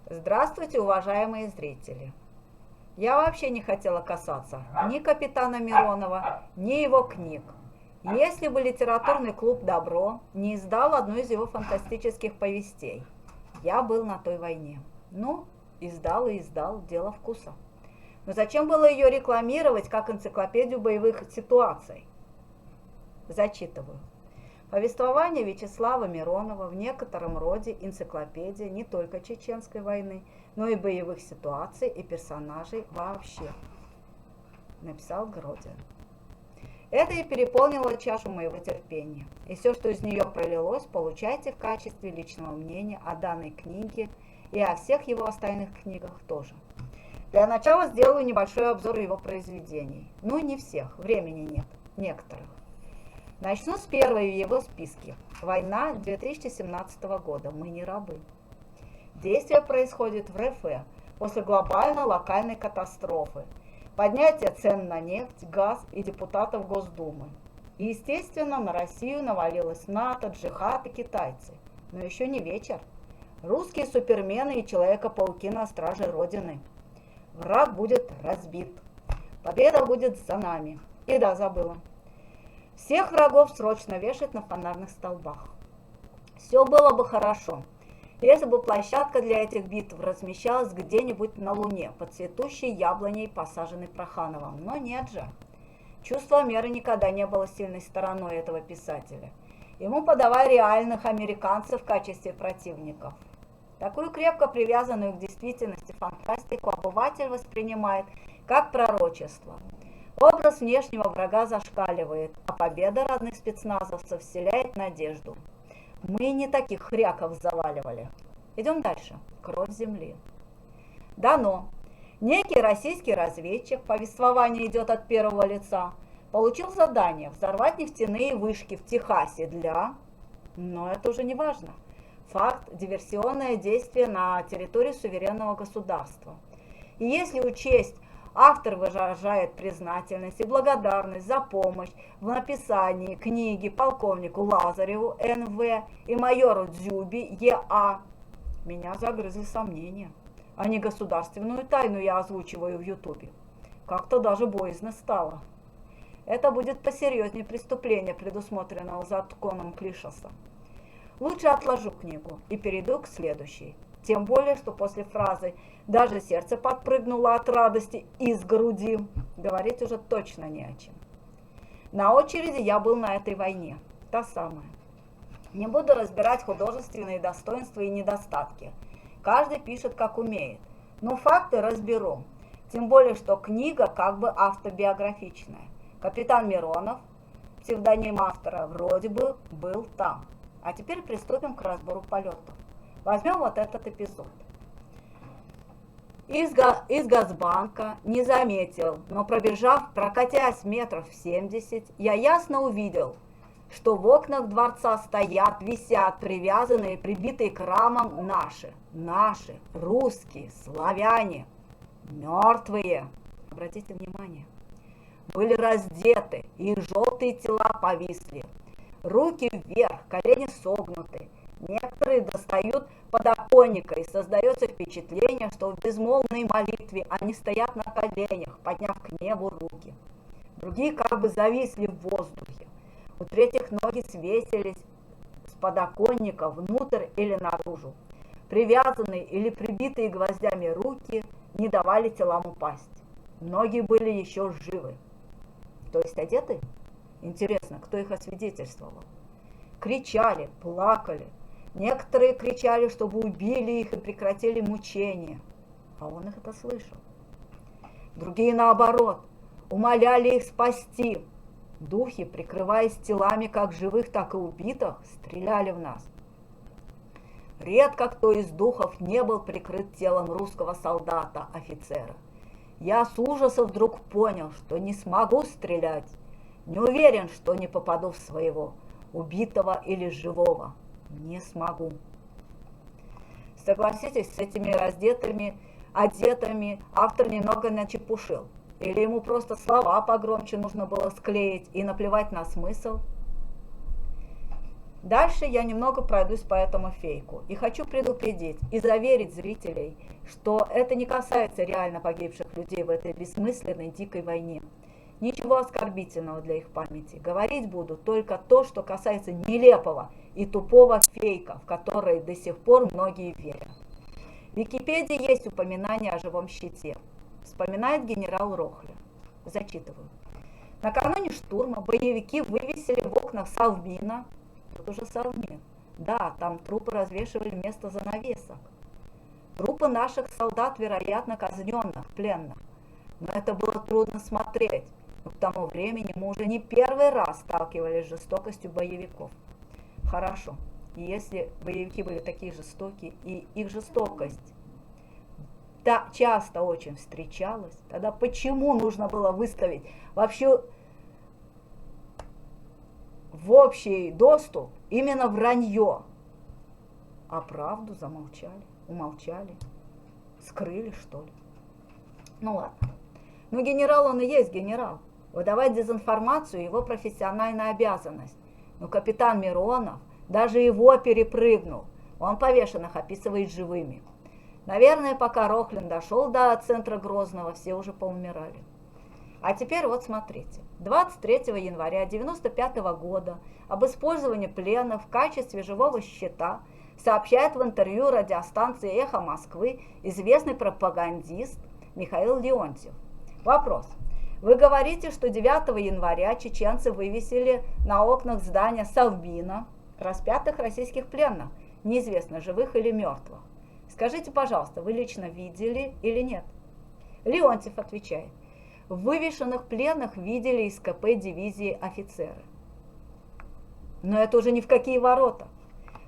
Здравствуйте, уважаемые зрители! Я вообще не хотела касаться ни капитана Миронова, ни его книг. Если бы литературный клуб «Добро» не издал одну из его фантастических повестей, я был на той войне. Ну, издал и издал, дело вкуса. Но зачем было ее рекламировать как энциклопедию боевых ситуаций? Зачитываю. Повествование Вячеслава Миронова в некотором роде энциклопедия не только Чеченской войны, но и боевых ситуаций и персонажей вообще, написал Гродин. Это и переполнило чашу моего терпения. И все, что из нее пролилось, получайте в качестве личного мнения о данной книге и о всех его остальных книгах тоже. Для начала сделаю небольшой обзор его произведений. Ну, не всех, времени нет, некоторых. Начну с первой в его списке. Война 2017 года. Мы не рабы. Действие происходит в РФ после глобальной локальной катастрофы, поднятия цен на нефть, газ и депутатов Госдумы. И, естественно, на Россию навалилась НАТО, джихад и китайцы. Но еще не вечер. Русские супермены и Человека-пауки на страже Родины. Враг будет разбит. Победа будет за нами. И да, забыла. Всех врагов срочно вешать на фонарных столбах. Все было бы хорошо, если бы площадка для этих битв размещалась где-нибудь на Луне, под цветущей яблоней, посаженной Прохановым. Но нет же. Чувство меры никогда не было сильной стороной этого писателя. Ему подавай реальных американцев в качестве противников. Такую крепко привязанную к действительности фантастику обыватель воспринимает как пророчество. Образ внешнего врага зашкаливает, а победа родных спецназовцев вселяет надежду. Мы не таких хряков заваливали. Идем дальше. Кровь земли. Дано. Некий российский разведчик, повествование идет от первого лица, получил задание взорвать нефтяные вышки в Техасе для... Но это уже не важно. Факт – диверсионное действие на территории суверенного государства. И если учесть, автор выражает признательность и благодарность за помощь в написании книги полковнику Лазареву Н.В. и майору Дзюби Е.А. Меня загрызли сомнения. А не государственную тайну я озвучиваю в Ютубе. Как-то даже боязно стало. Это будет посерьезнее преступления, предусмотренного законом Клишаса. Лучше отложу книгу и перейду к следующей. Тем более, что после фразы «даже сердце подпрыгнуло от радости из груди» говорить уже точно не о чем. На очереди я был на этой войне. Та самая. Не буду разбирать художественные достоинства и недостатки. Каждый пишет, как умеет. Но факты разберу. Тем более, что книга как бы автобиографичная. Капитан Миронов, псевдоним автора, вроде бы был там. А теперь приступим к разбору полетов. Возьмем вот этот эпизод. Из Газбанка не заметил, но прокатясь метров 70, я ясно увидел, что в окнах дворца стоят, висят, привязанные, прибитые к рамам наши, русские, славяне, мертвые. Обратите внимание, были раздеты, их желтые тела повисли. Руки вверх, колени согнуты. Некоторые достают подоконника, и создается впечатление, что в безмолвной молитве они стоят на коленях, подняв к небу руки. Другие как бы зависли в воздухе. У третьих ноги свесились с подоконника внутрь или наружу. Привязанные или прибитые гвоздями руки не давали телам упасть. Многие были еще живы. То есть одеты? Интересно, кто их освидетельствовал? Кричали, плакали. Некоторые кричали, чтобы убили их и прекратили мучения. А он их это слышал. Другие, наоборот, умоляли их спасти. Духи, прикрываясь телами как живых, так и убитых, стреляли в нас. Редко кто из духов не был прикрыт телом русского солдата, офицера. Я с ужасом вдруг понял, что не смогу стрелять. Не уверен, что не попаду в своего, убитого или живого. Не смогу. Согласитесь, с этими раздетыми, одетыми автор немного начепушил. Или ему просто слова погромче нужно было склеить и наплевать на смысл? Дальше я немного пройдусь по этому фейку и хочу предупредить и заверить зрителей, что это не касается реально погибших людей в этой бессмысленной дикой войне. Ничего оскорбительного для их памяти. Говорить буду только то, что касается нелепого и тупого фейка, в который до сих пор многие верят. В Википедии есть упоминание о живом щите. Вспоминает генерал Рохля. Зачитываю. Накануне штурма боевики вывесили в окнах Совмина. Тут уже Совмин. Да, там трупы развешивали вместо занавесок. Трупы наших солдат, вероятно, казненных, пленных. Но это было трудно смотреть. Но к тому времени мы уже не первый раз сталкивались с жестокостью боевиков. Хорошо, если боевики были такие жестокие, и их жестокость часто очень встречалась, тогда почему нужно было выставить вообще в общий доступ именно вранье? А правду замолчали, умолчали, скрыли, что ли? Ну ладно. Ну генерал он и есть генерал. Выдавать дезинформацию его профессиональная обязанность. Но капитан Миронов даже его перепрыгнул. Он повешенных описывает живыми. Наверное, пока Рохлин дошел до центра Грозного, все уже поумирали. А теперь вот смотрите. 23 января 1995 года об использовании пленных в качестве живого щита сообщает в интервью радиостанции «Эхо Москвы» известный пропагандист Михаил Леонтьев. Вопрос. Вы говорите, что 9 января чеченцы вывесили на окнах здания Совмина распятых российских пленных, неизвестно, живых или мертвых. Скажите, пожалуйста, вы лично видели или нет? Леонтьев отвечает. Вывешенных пленных видели из КП дивизии офицеры. Но это уже ни в какие ворота.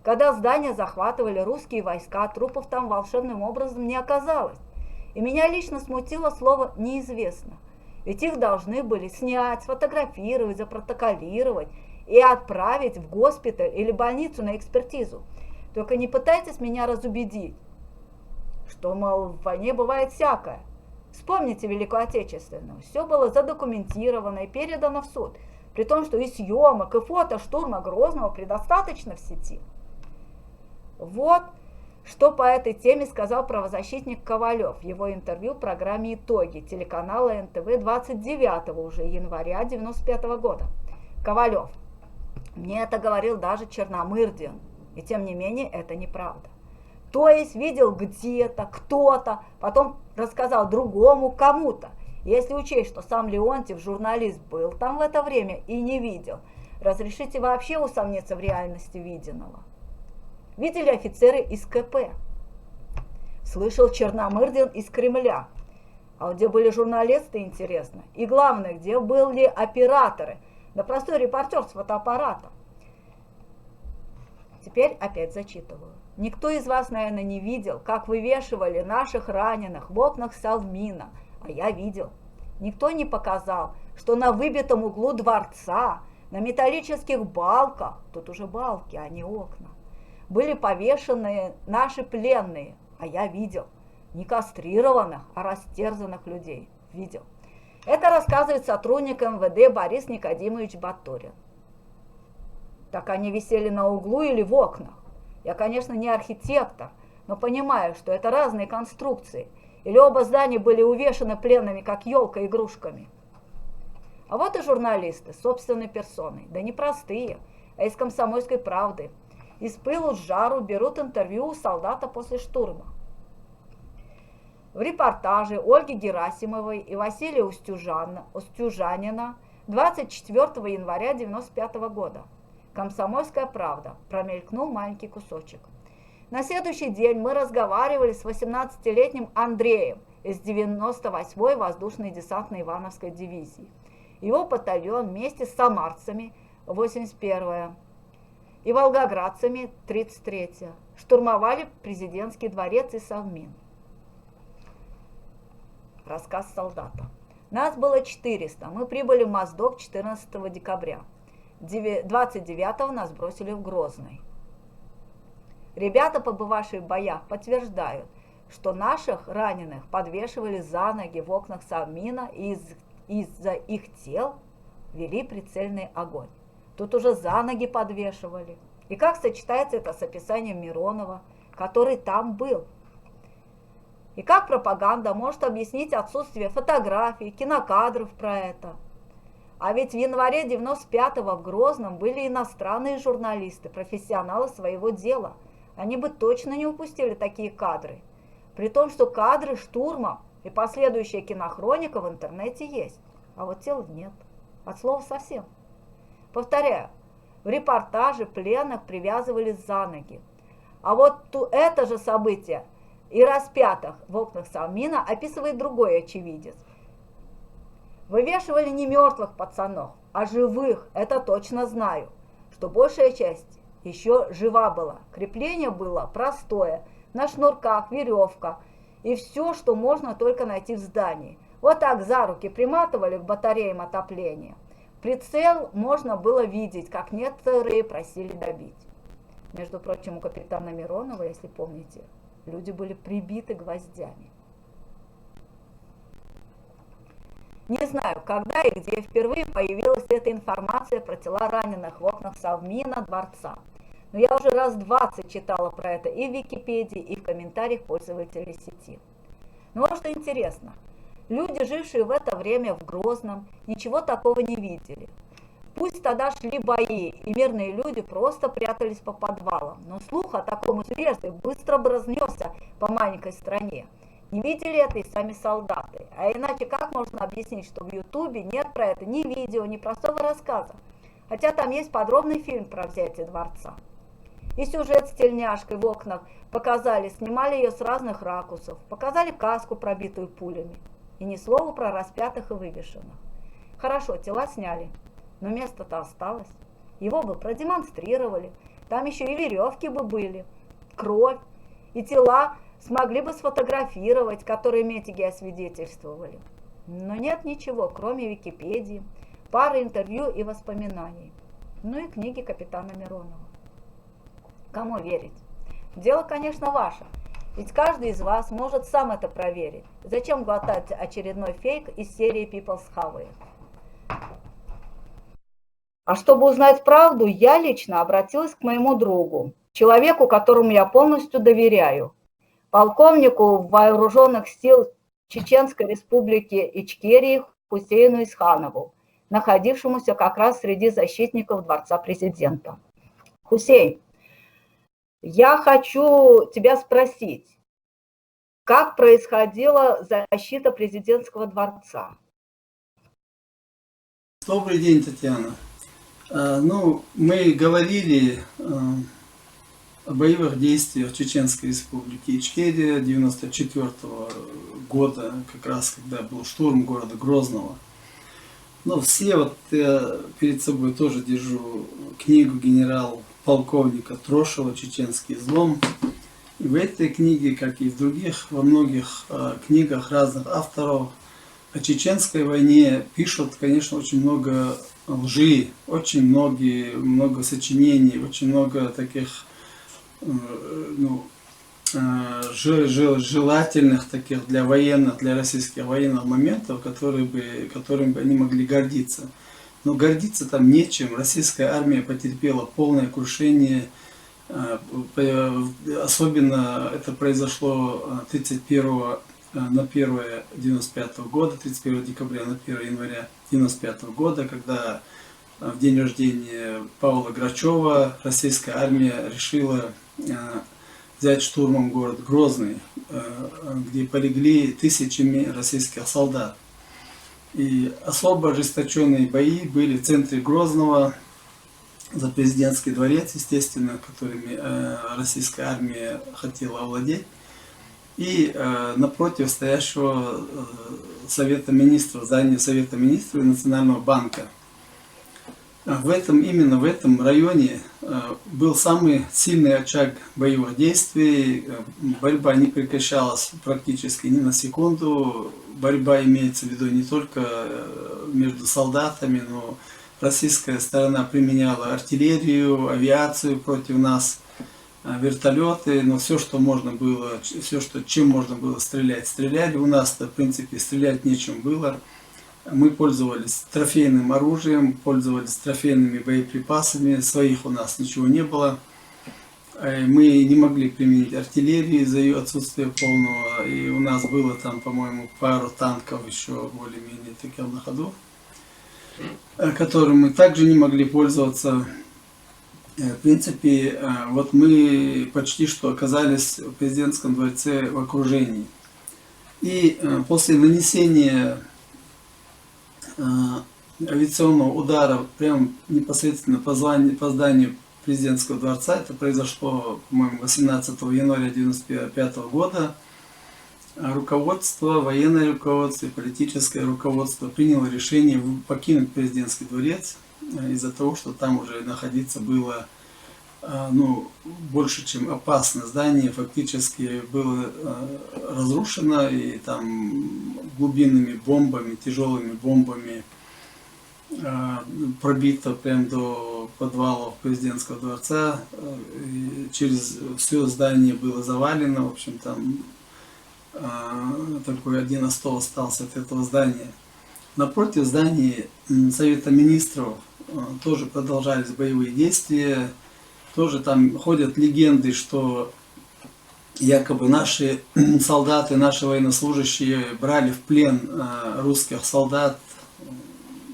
Когда здание захватывали русские войска, трупов там волшебным образом не оказалось. И меня лично смутило слово «неизвестно». Ведь их должны были снять, сфотографировать, запротоколировать и отправить в госпиталь или больницу на экспертизу. Только не пытайтесь меня разубедить, что, мол, в войне бывает всякое. Вспомните Великую Отечественную. Все было задокументировано и передано в суд, при том, что и съемок, и фото штурма Грозного предостаточно в сети. Вот что по этой теме сказал правозащитник Ковалев в его интервью в программе «Итоги» телеканала НТВ 29 уже января 1995 года. Ковалев. Мне это говорил даже Черномырдин, и тем не менее это неправда. То есть видел где-то, кто-то, потом рассказал другому кому-то. Если учесть, что сам Леонтьев, журналист, был там в это время и не видел, разрешите вообще усомниться в реальности виденного. Видели офицеры из КП. Слышал Черномырдин из Кремля. А где были журналисты, интересно. И главное, где были операторы. Да простой репортер с фотоаппаратом. Теперь опять зачитываю. Никто из вас, наверное, не видел, как вывешивали наших раненых в окнах Совмина. А я видел. Никто не показал, что на выбитом углу дворца, на металлических балках, тут уже балки, а не окна, были повешены наши пленные, а я видел. Не кастрированных, а растерзанных людей. Видел. Это рассказывает сотрудник МВД Борис Никодимович Батурин. Так они висели на углу или в окнах? Я, конечно, не архитектор, но понимаю, что это разные конструкции. Или оба здания были увешаны пленными, как елка, игрушками. А вот и журналисты, собственной персоной. Да не простые, а из «Комсомольской правды». Из пылу с жару берут интервью у солдата после штурма. В репортаже Ольги Герасимовой и Василия Устюжанина 24 января 1995 года. «Комсомольская правда». Промелькнул маленький кусочек. На следующий день мы разговаривали с 18-летним Андреем из 98-й воздушной десантной Ивановской дивизии. Его батальон вместе с самарцами 81-я и волгоградцами 33-я штурмовали президентский дворец и Совмин. Рассказ солдата. Нас было 400. Мы прибыли в Моздок 14 декабря. 29-го нас бросили в Грозный. Ребята, побывавшие в боях, подтверждают, что наших раненых подвешивали за ноги в окнах Совмина и из-за их тел вели прицельный огонь. Тут уже за ноги подвешивали. И как сочетается это с описанием Миронова, который там был? И как пропаганда может объяснить отсутствие фотографий, кинокадров про это? А ведь в январе 95-го в Грозном были иностранные журналисты, профессионалы своего дела. Они бы точно не упустили такие кадры. При том, что кадры штурма и последующая кинохроника в интернете есть. А вот тел нет. От слова совсем. Повторяю, в репортаже пленных привязывали за ноги. А вот это же событие и распятых в окнах Совмина описывает другой очевидец. Вывешивали не мертвых пацанов, а живых, это точно знаю, что большая часть еще жива была. Крепление было простое, на шнурках, веревка и все, что можно только найти в здании. Вот так за руки приматывали к батареям отопления. Прицел можно было видеть, как некоторые просили добить. Между прочим, у капитана Миронова, если помните, люди были прибиты гвоздями. Не знаю, когда и где впервые появилась эта информация про тела раненых в окнах Совмина дворца. Но я уже раз 20 читала про это и в Википедии, и в комментариях пользователей сети. Но вот что интересно. Люди, жившие в это время в Грозном, ничего такого не видели. Пусть тогда шли бои, и мирные люди просто прятались по подвалам, но слух о таком зверстве быстро бы разнесся по маленькой стране. Не видели это и сами солдаты. А иначе как можно объяснить, что в Ютубе нет про это ни видео, ни простого рассказа? Хотя там есть подробный фильм про взятие дворца. И сюжет с тельняшкой в окнах показали, снимали ее с разных ракурсов, показали каску, пробитую пулями. И ни слова про распятых и вывешенных. Хорошо, тела сняли, но место-то осталось. Его бы продемонстрировали, там еще и веревки бы были, кровь, и тела смогли бы сфотографировать, которые метики освидетельствовали. Но нет ничего, кроме Википедии, пары интервью и воспоминаний. Ну и книги капитана Миронова. Кому верить? Дело, конечно, ваше. Ведь каждый из вас может сам это проверить. Зачем глотать очередной фейк из серии People's Have It? А чтобы узнать правду, я лично обратилась к моему другу, человеку, которому я полностью доверяю, полковнику вооруженных сил Чеченской республики Ичкерии Хусейну Исханову, находившемуся как раз среди защитников Дворца президента. Хусейн, я хочу тебя спросить, как происходила защита президентского дворца? Добрый день, Татьяна. Мы говорили о боевых действиях Чеченской республики Ичкерия 1994 года, как раз когда был штурм города Грозного. Но все, я перед собой тоже держу книгу генерал-полковника Трошева «Чеченский излом». И в этой книге, как и в других, во многих книгах разных авторов о Чеченской войне пишут, конечно, очень много лжи, очень много сочинений, очень много таких желательных таких для военных, для российских военных моментов, которыми бы они могли гордиться. Но гордиться там нечем. Российская армия потерпела полное крушение. Особенно это произошло 31 на 1 95 года, 31 декабря на 1 января 95 года, когда в день рождения Павла Грачева российская армия решила взять штурмом город Грозный, где полегли тысячами российских солдат. И особо ожесточенные бои были в центре Грозного за президентский дворец, естественно, которыми российская армия хотела овладеть, и напротив стоящего Совета Министров, здания Совета Министров и Национального банка. Именно в этом районе был самый сильный очаг боевых действий. Борьба не прекращалась практически ни на секунду. Борьба имеется в виду не только между солдатами, но российская сторона применяла артиллерию, авиацию против нас, вертолеты, но все, что можно было, чем можно было стрелять, стреляли. У нас-то, в принципе, стрелять нечем было. Мы пользовались трофейным оружием, пользовались трофейными боеприпасами, своих у нас ничего не было. Мы не могли применить артиллерию из-за ее отсутствия полного, и у нас было там, по-моему, пару танков еще более-менее таких на ходу, которым мы также не могли пользоваться. В принципе, вот мы почти что оказались в президентском дворце в окружении. И после нанесения авиационного удара прямо непосредственно по зданию президентского дворца, это произошло, по-моему, 18 января 1995 года, руководство, военное руководство и политическое руководство приняло решение покинуть президентский дворец из-за того, что там уже находиться было больше, чем опасно. Здание фактически было разрушено, и там глубинными бомбами, тяжелыми бомбами пробито прямо до подвалов президентского дворца. И через все здание было завалено. В общем, там такой один остов остался от этого здания. Напротив здания Совета Министров тоже продолжались боевые действия. Тоже там ходят легенды, что якобы наши солдаты, наши военнослужащие брали в плен русских солдат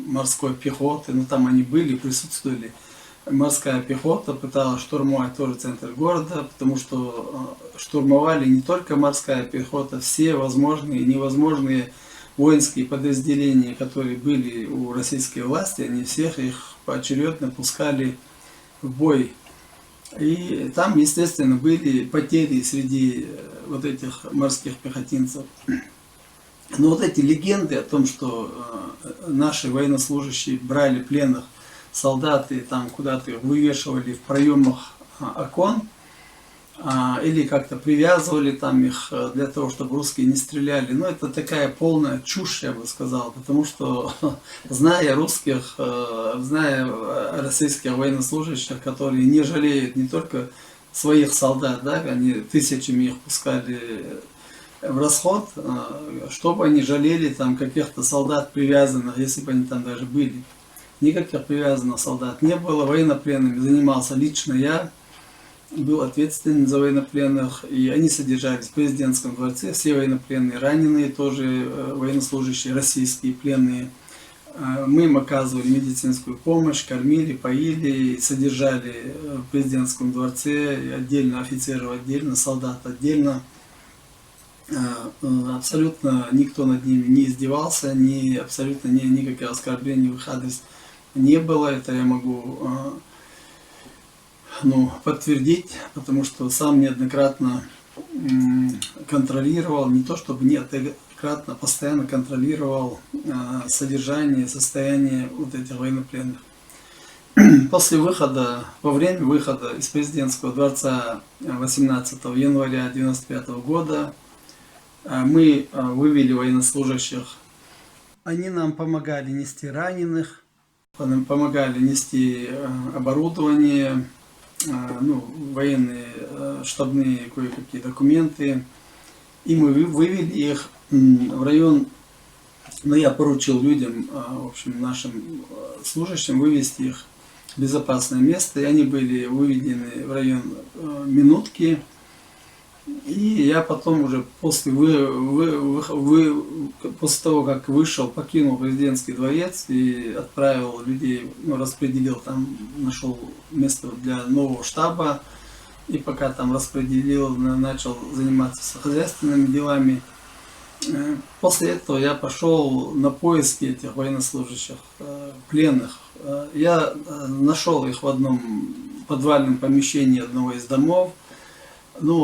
морской пехоты. Ну там они были, присутствовали. Морская пехота пыталась штурмовать тоже центр города, потому что штурмовали не только морская пехота, все возможные и невозможные воинские подразделения, которые были у российской власти, они всех их поочередно пускали в бой. И там, естественно, были потери среди вот этих морских пехотинцев. Но вот эти легенды о том, что наши военнослужащие брали пленных солдат и там куда-то их вывешивали в проемах окон, или как-то привязывали там их для того, чтобы русские не стреляли. Но это такая полная чушь, я бы сказал, потому что, зная русских, зная российских военнослужащих, которые не жалеют не только своих солдат, да, они тысячами их пускали в расход, чтобы они жалели там каких-то солдат привязанных, если бы они там даже были. Никаких привязанных солдат не было, военнопленными занимался лично я, был ответственен за военнопленных, и они содержались в президентском дворце, все военнопленные, раненые тоже, военнослужащие, российские пленные. Мы им оказывали медицинскую помощь, кормили, поили, содержали в президентском дворце, отдельно офицеров, отдельно солдат, отдельно. Абсолютно никто над ними не издевался, абсолютно никаких оскорблений в их адрес не было. Это я могу подтвердить, потому что сам неоднократно контролировал, не то чтобы неоднократно, постоянно контролировал содержание, состояние вот этих военнопленных. После выхода, во время выхода из президентского дворца 18 января 1995 года мы вывели военнослужащих. Они нам помогали нести раненых, помогали нести оборудование, военные штабные кое-какие документы. И мы вывели их в район, я поручил людям, в общем, нашим служащим вывести их в безопасное место. И они были выведены в район Минутки. И я потом уже после того, как вышел, покинул президентский дворец и отправил людей, распределил там, нашел место для нового штаба. И пока там распределил, начал заниматься хозяйственными делами. После этого я пошел на поиски этих военнослужащих, пленных. Я нашел их в одном подвальном помещении одного из домов.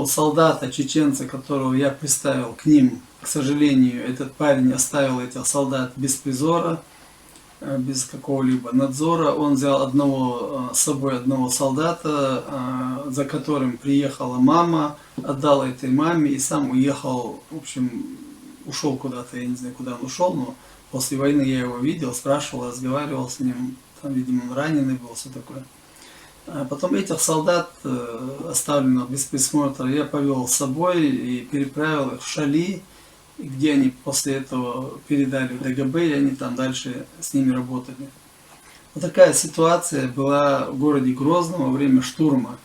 Солдата, чеченца, которого я приставил к ним, к сожалению, этот парень оставил этих солдат без призора, без какого-либо надзора. Он взял с собой одного солдата, за которым приехала мама, отдал этой маме и сам уехал, в общем, ушел куда-то, я не знаю, куда он ушел, но после войны я его видел, спрашивал, разговаривал с ним, там, видимо, он раненый был, все такое. Потом этих солдат, оставленных без присмотра, я повел с собой и переправил их в Шали. где они после этого передали в ДГБ, и они там дальше с ними работали. Вот такая ситуация была в городе Грозном во время штурма.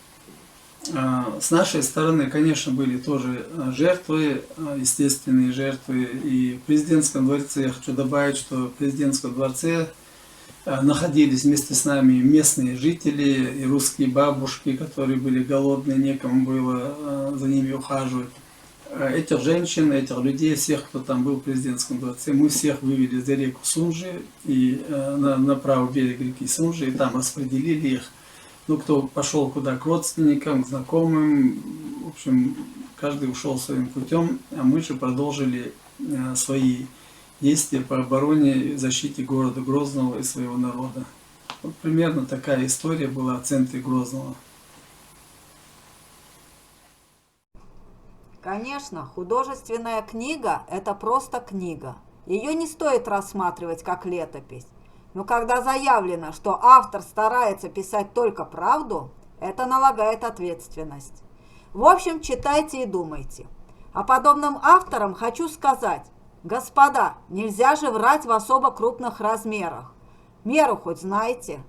С нашей стороны, конечно, были тоже жертвы, естественные жертвы. И в президентском дворце, я хочу добавить, что в президентском дворце находились вместе с нами местные жители и русские бабушки, которые были голодные, некому было за ними ухаживать. Этих женщин, этих людей, всех, кто там был в президентском дворце, мы всех вывели за реку Сунжи и на правый берег реки Сунжи, и там распределили их. Ну, кто пошел куда, к родственникам, к знакомым, в общем, каждый ушел своим путем, а мы же продолжили свои действия по обороне и защите города Грозного и своего народа. Вот примерно такая история была в центре Грозного. Конечно, художественная книга – это просто книга. Ее не стоит рассматривать как летопись. Но когда заявлено, что автор старается писать только правду, это налагает ответственность. В общем, читайте и думайте. А подобным авторам хочу сказать: господа, нельзя же врать в особо крупных размерах. Меру хоть знаете.